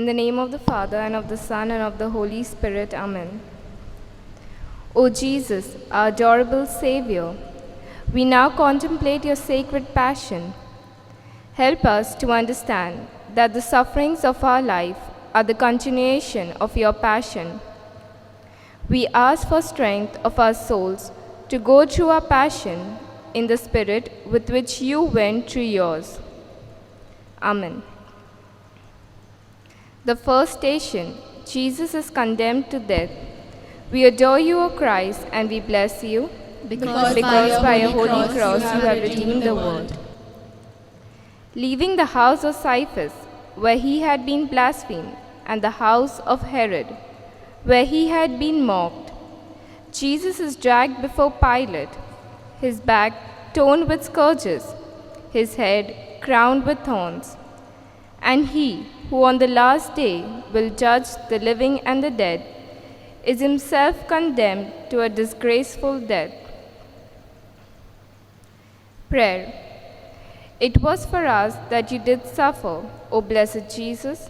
the name of the Father, and of the Son, and of the Holy Spirit. Amen. O Jesus, our adorable Savior, we now contemplate your sacred passion. Help us to understand that the sufferings of our life are the continuation of your passion. We ask for strength of our souls to go through our passion in the spirit with which you went through yours. Amen. The first station, Jesus is condemned to death. We adore you, O Christ, and we bless you, because by your holy cross you have redeemed the world. Leaving the house of Caiaphas, where he had been blasphemed, and the house of Herod, where he had been mocked, Jesus is dragged before Pilate, his back torn with scourges, his head crowned with thorns. And he, who on the last day will judge the living and the dead, is himself condemned to a disgraceful death. Prayer. It was for us that you did suffer, O blessed Jesus.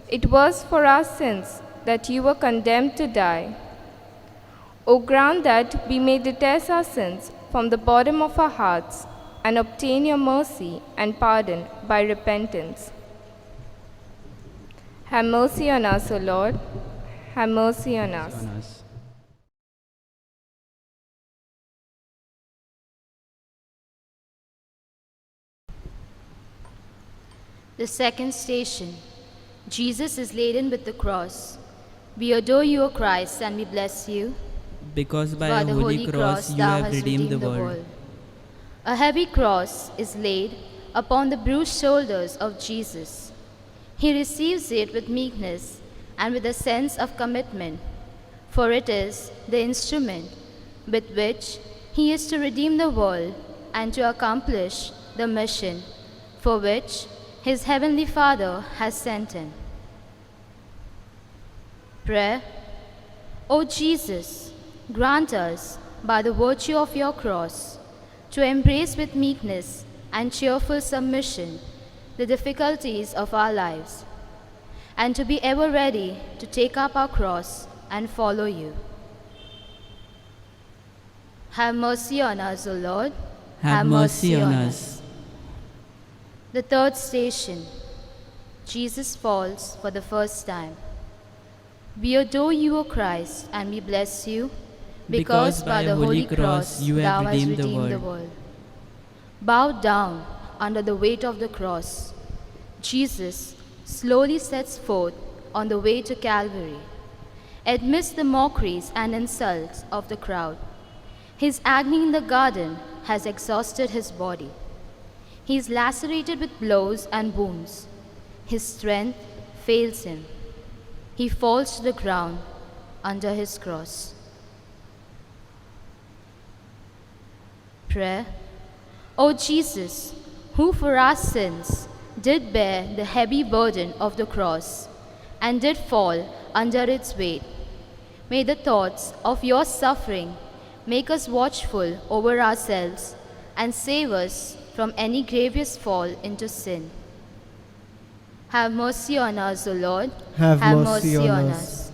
It was for our sins that you were condemned to die. O grant that we may detest our sins from the bottom of our hearts and obtain your mercy and pardon by repentance. Have mercy on us, O Lord. Have mercy on us. The second station. Jesus is laden with the cross. We adore you, O Christ, and we bless you, because by the holy cross you have redeemed the world. A heavy cross is laid upon the bruised shoulders of Jesus. He receives it with meekness and with a sense of commitment, for it is the instrument with which he is to redeem the world and to accomplish the mission for which his heavenly Father has sent him. Prayer. O Jesus, grant us, by the virtue of your cross, to embrace with meekness and cheerful submission the difficulties of our lives, and to be ever ready to take up our cross and follow you. Have mercy on us, O Lord. Have mercy on us. The third station. Jesus falls for the first time. We adore you, O Christ, and we bless you, because by the holy cross you have redeemed the world. Bowed down under the weight of the cross, Jesus slowly sets forth on the way to Calvary. Amidst the mockeries and insults of the crowd, his agony in the garden has exhausted his body. He is lacerated with blows and wounds. His strength fails him. He falls to the ground under his cross. Prayer. O Jesus, who for our sins did bear the heavy burden of the cross and did fall under its weight, may the thoughts of your suffering make us watchful over ourselves and save us from any grievous fall into sin. Have mercy on us, O Lord. Have mercy on us.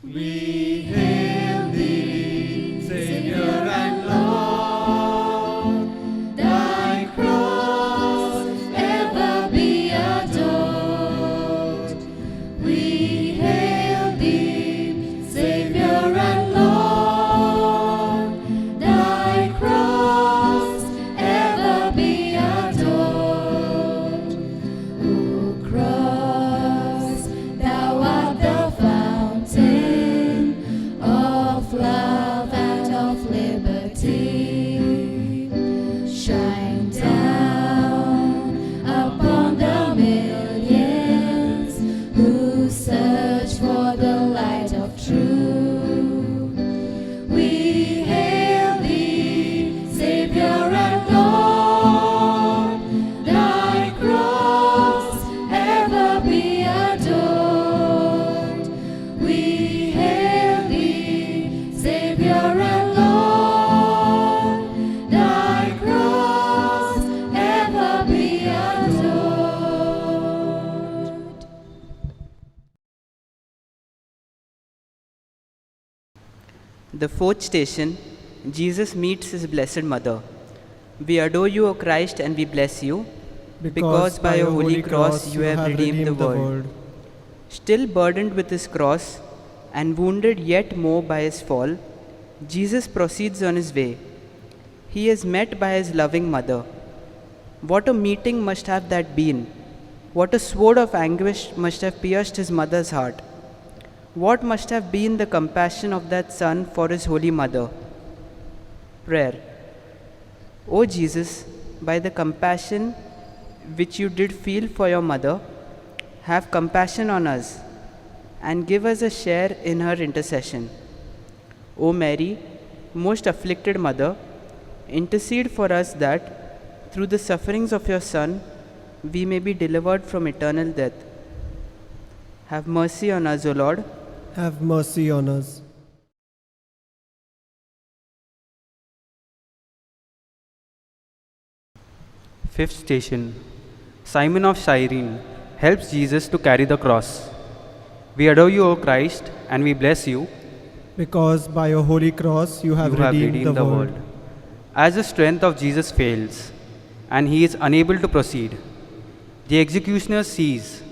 We hail thee, Savior and Lord, thy cross ever be adored. We hail thee, Savior and Lord, thy cross ever be adored. O cross, thou art the fountain The fourth station, Jesus meets his blessed mother. We adore you, O Christ, and we bless you, because by your holy cross you have redeemed the world. Still burdened with his cross and wounded yet more by his fall, Jesus proceeds on his way. He is met by his loving mother. What a meeting must have that been! What a sword of anguish must have pierced his mother's heart! What must have been the compassion of that son for his holy mother? Prayer. O Jesus, by the compassion which you did feel for your mother, have compassion on us and give us a share in her intercession. O Mary, most afflicted mother, intercede for us that, through the sufferings of your Son, we may be delivered from eternal death. Have mercy on us, O Lord. Have mercy on us. Fifth station, Simon of Cyrene helps Jesus to carry the cross. We adore you, O Christ, and we bless you, Because by your holy cross you have redeemed the world. As the strength of Jesus fails, and he is unable to proceed, the executioner sees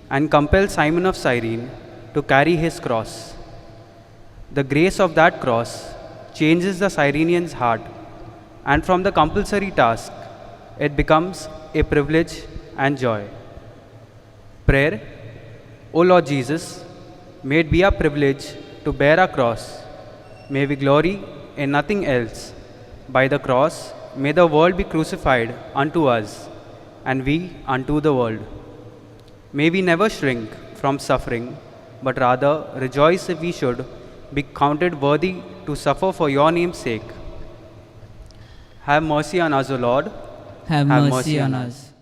and compels Simon of Cyrene to carry his cross. The grace of that cross changes the Cyrenian's heart, and from the compulsory task, it becomes a privilege and joy. Prayer. O Lord Jesus, may it be our privilege to bear our cross. May we glory in nothing else. By the cross, may the world be crucified unto us, and we unto the world. May we never shrink from suffering, but rather rejoice if we should be counted worthy to suffer for your name's sake. Have mercy on us, O Lord. Have mercy on us.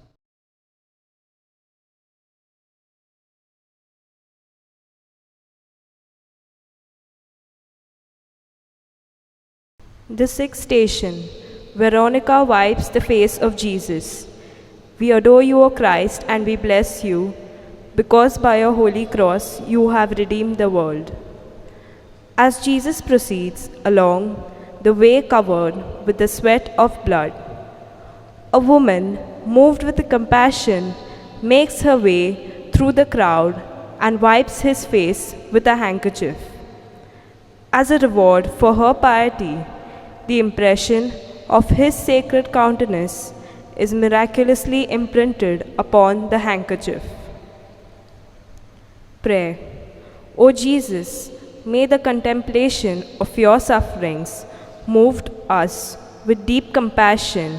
The sixth station, Veronica wipes the face of Jesus. We adore you, O Christ, and we bless you, because by your holy cross you have redeemed the world. As Jesus proceeds along the way covered with the sweat of blood, a woman, moved with compassion, makes her way through the crowd and wipes his face with a handkerchief. As a reward for her piety, the impression of his sacred countenance is miraculously imprinted upon the handkerchief. Prayer. O Jesus, may the contemplation of your sufferings move us with deep compassion.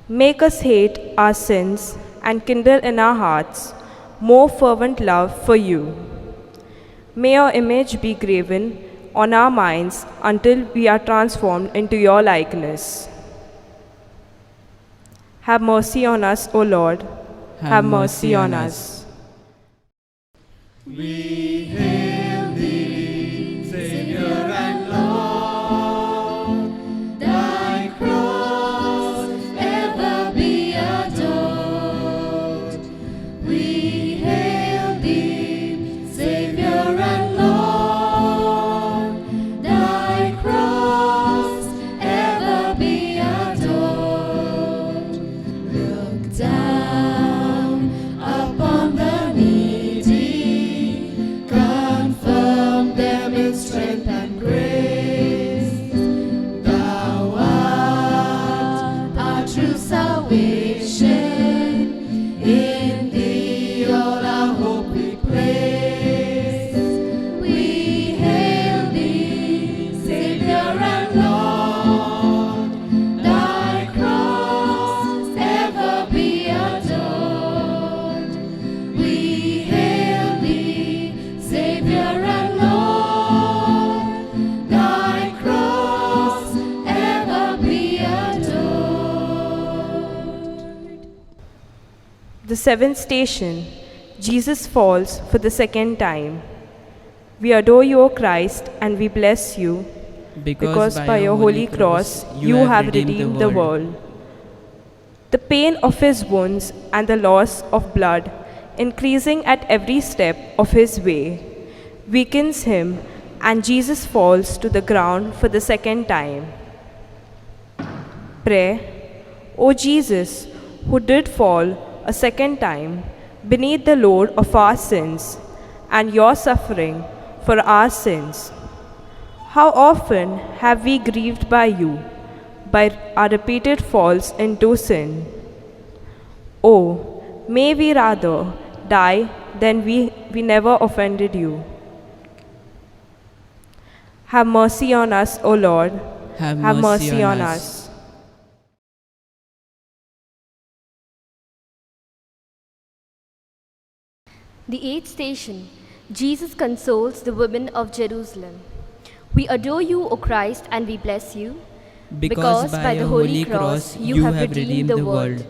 Make us hate our sins and kindle in our hearts more fervent love for you. May your image be graven on our minds until we are transformed into your likeness. Have mercy on us, O Lord. Have mercy on us. We hail thee, Savior and Lord. Thy cross ever be adored. We hail thee, Savior and Lord. Thy cross ever be adored. Look down upon the needy, confirm them in strength and grace. Thou art our true salvation, in thee all our hope we place. We hail thee, Savior and Lord. Thy cross ever be adored. We hail thee, Savior and Lord. Thy cross ever be adored. The seventh station, Jesus falls for the second time. We adore you, O Christ, and we bless you, because by your holy cross you have redeemed the world. The pain of his wounds and the loss of blood, increasing at every step of his way, weakens him and Jesus falls to the ground for the second time. Pray, O Jesus, who did fall a second time beneath the load of our sins and your suffering for our sins. How often have we grieved by you, by our repeated falls into sin? Oh, may we rather die than we never offended you. Have mercy on us, O Lord. Have mercy on us. The eighth station, Jesus consoles the women of Jerusalem. We adore you, O Christ, and we bless you, because by the holy cross you have redeemed the world.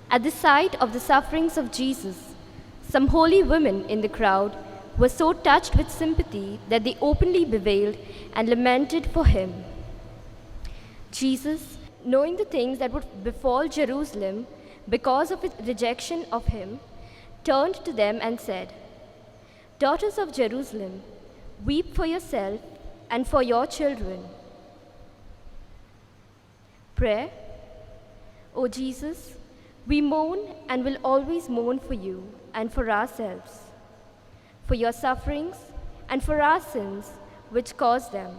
At the sight of the sufferings of Jesus, some holy women in the crowd were so touched with sympathy that they openly bewailed and lamented for him. Jesus, knowing the things that would befall Jerusalem because of its rejection of him, turned to them and said, "Daughters of Jerusalem, weep for yourself and for your children." Prayer. O Jesus, we mourn and will always mourn for you and for ourselves, for your sufferings and for our sins which caused them.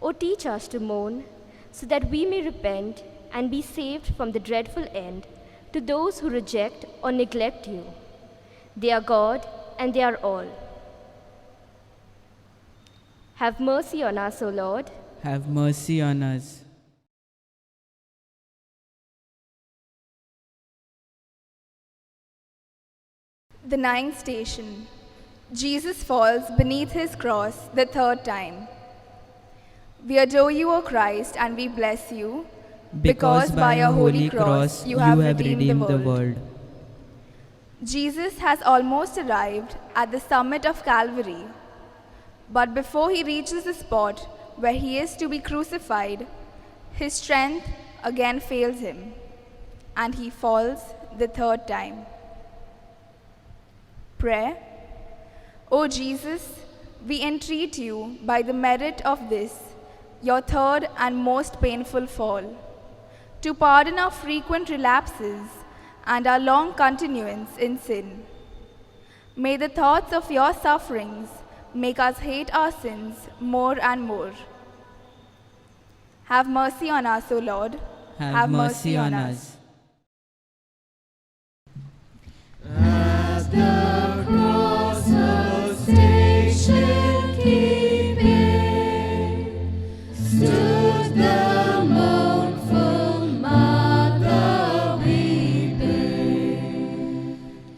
O teach us to mourn, so that we may repent and be saved from the dreadful end to those who reject or neglect you. They are God and they are all. Have mercy on us, O Lord. Have mercy on us. The ninth station. Jesus falls beneath his cross the third time. We adore you, O Christ, and we bless you, because by your holy cross you have redeemed the world. Jesus has almost arrived at the summit of Calvary, but before he reaches the spot where he is to be crucified, his strength again fails him, and he falls the third time. Prayer. O Jesus, we entreat you by the merit of this, your third and most painful fall, to pardon our frequent relapses and our long continuance in sin. May the thoughts of your sufferings make us hate our sins more and more. Have mercy on us, O Lord. Have mercy on us. At the cross of station keeping stood the mournful mother weeping,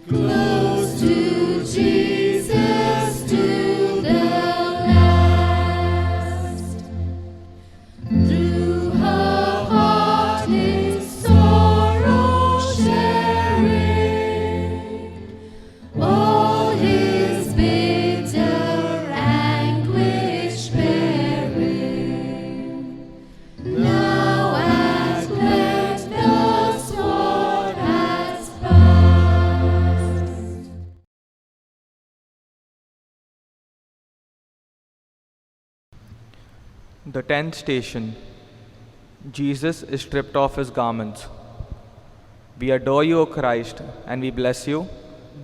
close to Jesus to the last. Through her heart in sorrow sharing, all his bitter anguish bearing. Now at length the sword has passed. The 10th station. Jesus is stripped off his garments. We adore you, O Christ, and we bless you,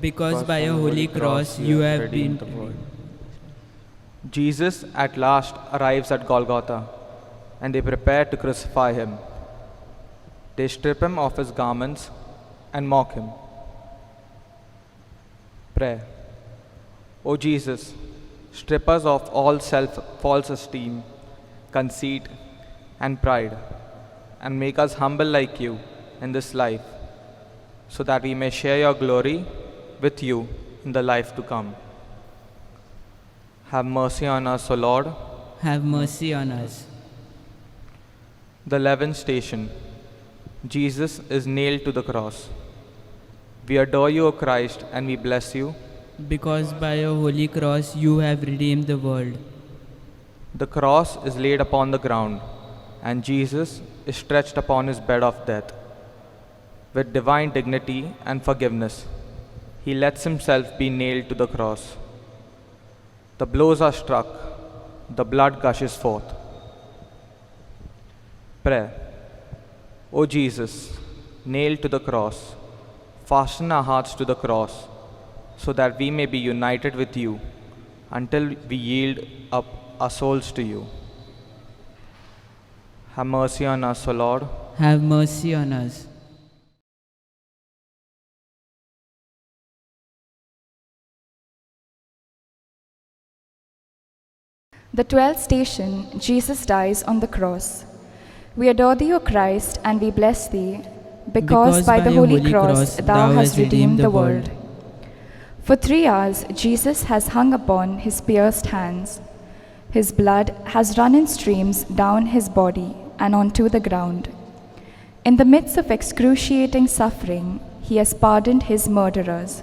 Because by your holy cross you have been the world. Jesus at last arrives at Golgotha, and they prepare to crucify him. They strip him of his garments and mock him. Prayer. O Jesus, strip us of all false esteem, conceit, and pride, and make us humble like you in this life, so that we may share your glory with you in the life to come. Have mercy on us, O Lord. Have mercy on us. The 11th station. Jesus is nailed to the cross. We adore you, O Christ, and we bless you, Because by your holy cross you have redeemed the world. The cross is laid upon the ground, and Jesus is stretched upon his bed of death. With divine dignity and forgiveness, he lets himself be nailed to the cross. The blows are struck, the blood gushes forth. Prayer. O Jesus, nailed to the cross, fasten our hearts to the cross, so that we may be united with you until we yield up our souls to you. Have mercy on us, O Lord. Have mercy on us. The 12th station, Jesus dies on the cross. We adore thee, O Christ, and we bless thee, because by the holy cross thou hast redeemed the world. For 3 hours Jesus has hung upon his pierced hands. His blood has run in streams down his body and onto the ground. In the midst of excruciating suffering, he has pardoned his murderers,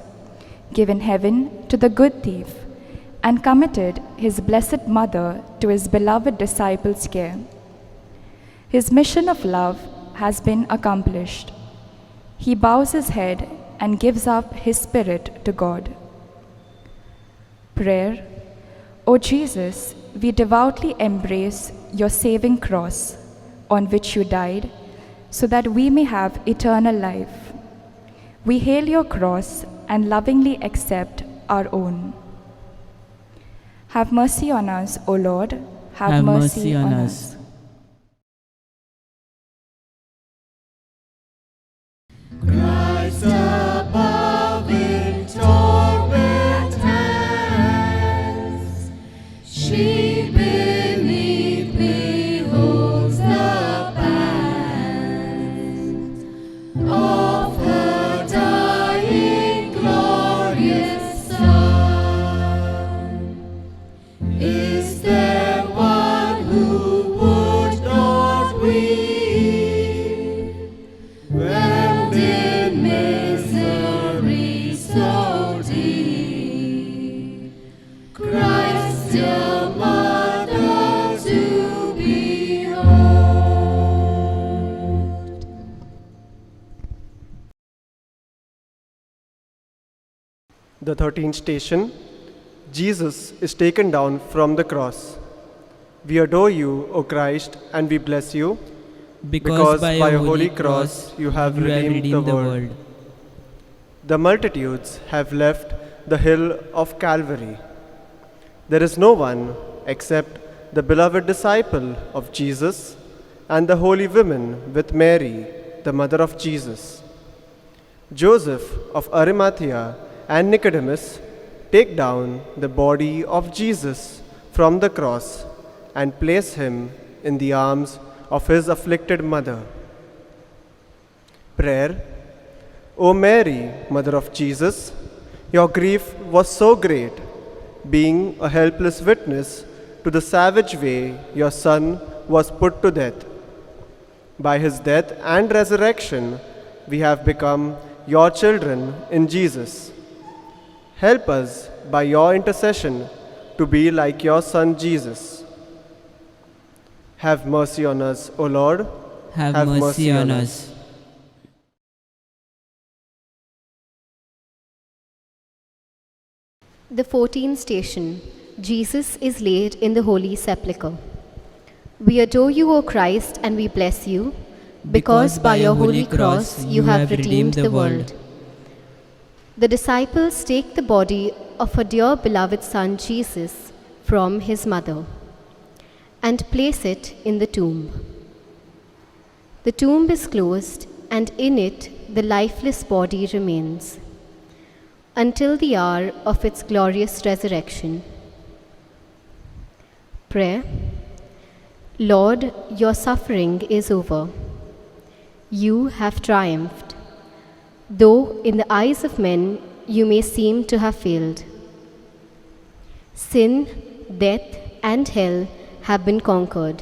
given heaven to the good thief, and committed his blessed mother to his beloved disciples' care. His mission of love has been accomplished. He bows his head and gives up his spirit to God. Prayer. O Jesus, we devoutly embrace your saving cross, on which you died, so that we may have eternal life. We hail your cross and lovingly accept our own. Have mercy on us, O Lord. Have mercy on us. Christ above in torment hangs, she beneath beholds the bands of her dying glorious Son. Is there one who would not weep, whelmed in misery so deep? Christ, dear Mother, to behold. The 13th station, Jesus is taken down from the cross. We adore you, O Christ, and we bless you, because by your holy cross you have redeemed the world. The multitudes have left the hill of Calvary. There is no one except the beloved disciple of Jesus and the holy women with Mary, the mother of Jesus. Joseph of Arimathea and Nicodemus take down the body of Jesus from the cross and place him in the arms of his afflicted mother. Prayer. O Mary, mother of Jesus, your grief was so great, being a helpless witness to the savage way your Son was put to death. By his death and resurrection, we have become your children in Jesus. Help us by your intercession to be like your Son Jesus. Have mercy on us, O Lord. Have mercy on us. The 14th station, Jesus is laid in the Holy Sepulchre. We adore you, O Christ, and we bless you, because by your holy cross you have redeemed the world. The disciples take the body of our dear beloved Son Jesus from his mother and place it in the tomb. The tomb is closed, and in it the lifeless body remains until the hour of its glorious resurrection. Prayer. Lord, your suffering is over. You have triumphed, though in the eyes of men you may seem to have failed. Sin, death, and hell have been conquered.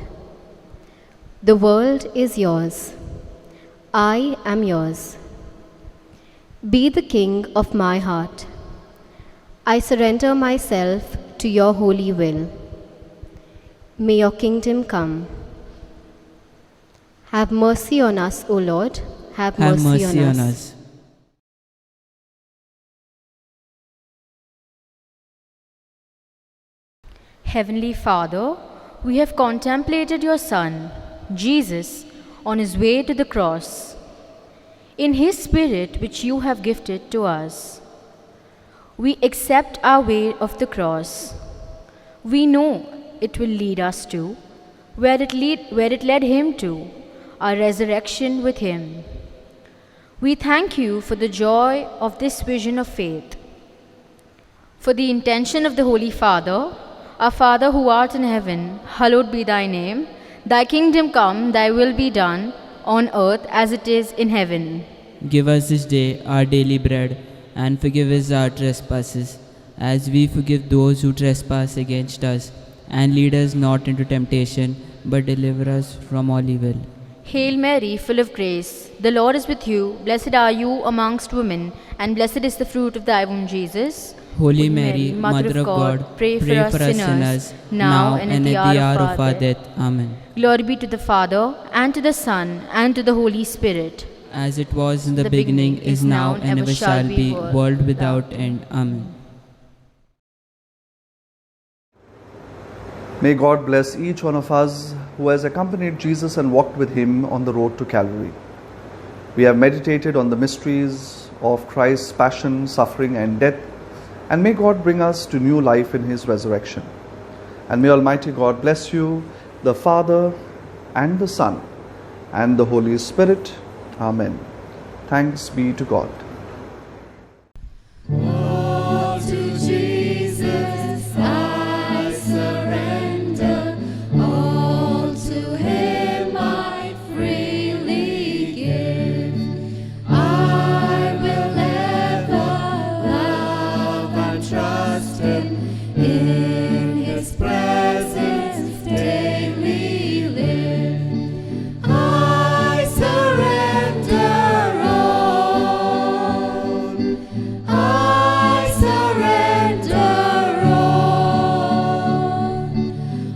The world is yours. I am yours. Be the king of my heart. I surrender myself to your holy will. May your kingdom come. Have mercy on us, O Lord. Have mercy on us. Heavenly Father, we have contemplated your Son, Jesus, on his way to the cross. In his Spirit, which you have gifted to us, we accept our way of the cross. We know it will lead us to where it led him to, our resurrection with him. We thank you for the joy of this vision of faith. For the intention of the Holy Father, our Father who art in heaven, hallowed be thy name. Thy kingdom come, thy will be done, on earth as it is in heaven. Give us this day our daily bread, and forgive us our trespasses, as we forgive those who trespass against us. And lead us not into temptation, but deliver us from all evil. Hail Mary, full of grace, the Lord is with you. Blessed are you amongst women, and blessed is the fruit of thy womb, Jesus. Holy Mary, Mother of God, pray for us sinners, now and at the hour of our death. Amen. Glory be to the Father, and to the Son, and to the Holy Spirit. As it was in the beginning, is now, and ever shall be, world without end. Amen. May God bless each one of us who has accompanied Jesus and walked with him on the road to Calvary. We have meditated on the mysteries of Christ's passion, suffering, and death, and may God bring us to new life in his resurrection. And may Almighty God bless you, the Father, and the Son, and the Holy Spirit. Amen. Thanks be to God. All to Jesus I surrender, all to him I freely give. I will ever love and trust him, in his presence daily live. I surrender all, I surrender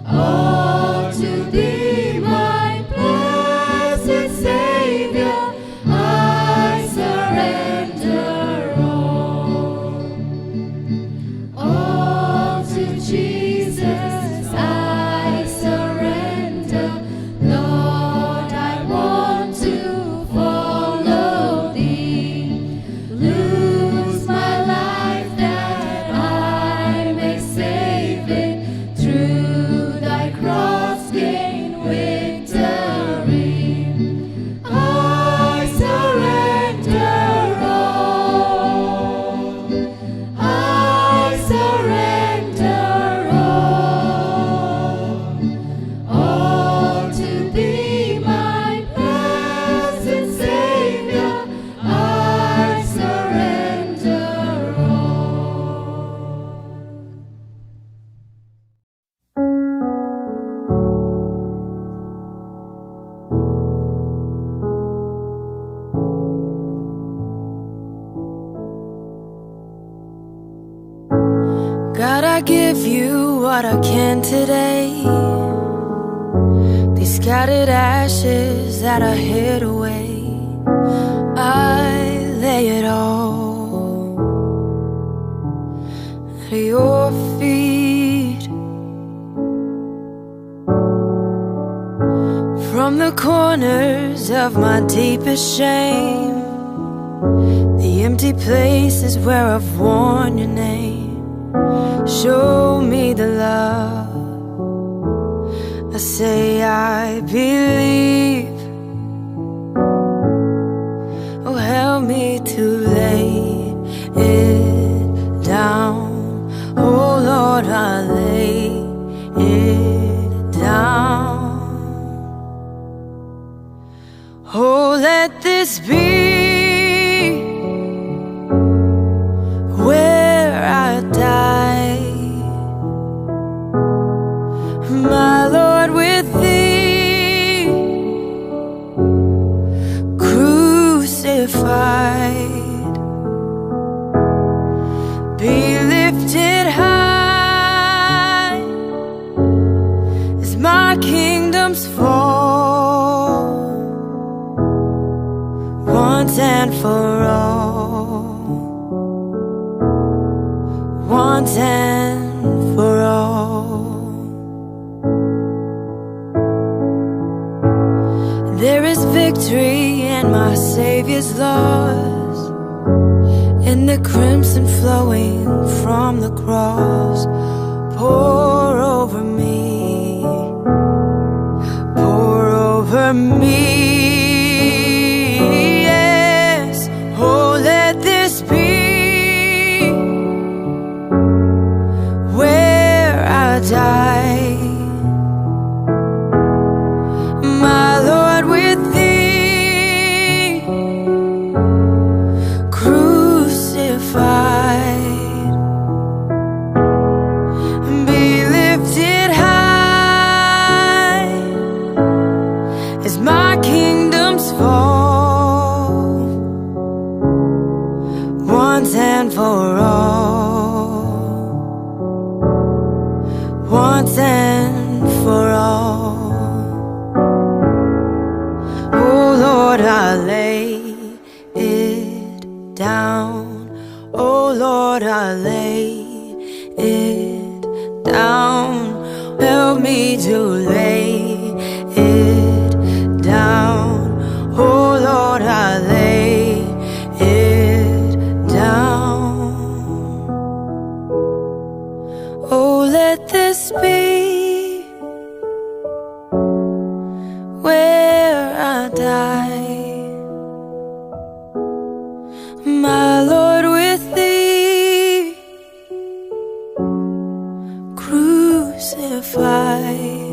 all to thee, my blessed Savior. I surrender all to Jesus I surrender. Lord, I want to follow thee, lose my life that I may save it, through thy cross gain victory. I surrender all, I surrender all to thee, my blessed Savior. I surrender all. God, I give you what I can today. These scattered ashes that I hid away, I lay it all at your feet. From the corners of my deepest shame, the empty places where I've worn your name, show me the love. I say I believe. Oh, help me to lay it down. Oh Lord, I lay it down. Oh, let this be where I die, my Lord, with thee crucified. Be lifted high as my kingdoms fall, once and for all, once and for all. Savior's lost in the crimson flowing from the cross. Pour over me, pour over me. Yes, oh, let this be where I die, my Lord, with thee crucified. Be lifted high as my kingdoms fall, once and for all, once and for all. Oh Lord, I lay it down. Oh Lord, I lay it down. Help me to lay it down. Oh Lord, I lay it down. Oh, let this be where I die, my Lord, with thee crucified.